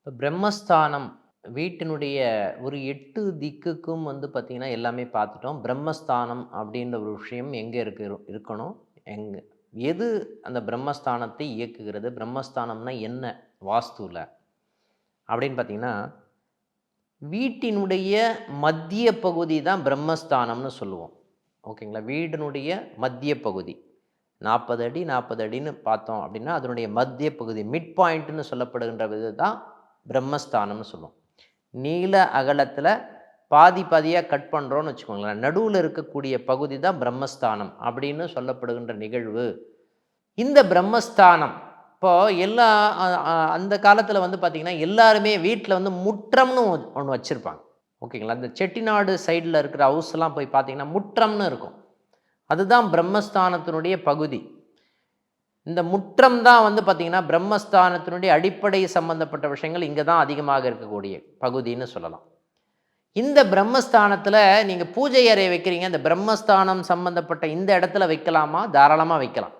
இப்போ பிரம்மஸ்தானம் வீட்டினுடைய ஒரு 8 திக்குக்கும் பார்த்தீங்கன்னா, எல்லாமே பார்த்துட்டோம். பிரம்மஸ்தானம் அப்படின்ற ஒரு விஷயம் எங்கே இருக்கணும்? எங்க எது அந்த பிரம்மஸ்தானத்தை இயக்குகிறது? பிரம்மஸ்தானம்னா என்ன வாஸ்துல? அப்படின்னு பார்த்தீங்கன்னா, வீட்டினுடைய மத்திய பகுதி தான் பிரம்மஸ்தானம்னு சொல்லுவோம். ஓகேங்களா? வீடினுடைய மத்திய பகுதி. 40 அடி 40 அடின்னு பார்த்தோம் அப்படின்னா, அதனுடைய மத்திய பகுதி மிட் பாயிண்ட்ன்னு சொல்லப்படுகின்றது தான் பிரம்மஸ்தானம்னு சொல்லுவோம். நீள அகலத்தில பாதி பாதியாக கட் பண்ணுறோன்னு வச்சுக்கோங்களேன். நடுவில் இருக்கக்கூடிய பகுதி தான் பிரம்மஸ்தானம் அப்படின்னு சொல்லப்படுகின்ற நிகழ்வு. இந்த பிரம்மஸ்தானம் இப்போ எல்லா அந்த காலத்தில் பார்த்தீங்கன்னா, எல்லாருமே வீட்டில் முற்றம்னு ஒன்று வச்சுருப்பாங்க. ஓகேங்களா? அந்த செட்டிநாடு சைடில் இருக்கிற ஹவுஸ்லாம் போய் பார்த்தீங்கன்னா, முற்றம்னு இருக்கும். அதுதான் பிரம்மஸ்தானத்தினுடைய பகுதி. இந்த முற்றம் தான் பார்த்தீங்கன்னா, பிரம்மஸ்தானத்தினுடைய அடிப்படை சம்பந்தப்பட்ட விஷயங்கள் இங்கே தான் அதிகமாக இருக்கக்கூடிய பகுதின்னு சொல்லலாம். இந்த பிரம்மஸ்தானத்தில் நீங்கள் பூஜை அறை வைக்கிறீங்க, இந்த பிரம்மஸ்தானம் சம்பந்தப்பட்ட இந்த இடத்துல வைக்கலாமா? தாராளமாக வைக்கலாம்.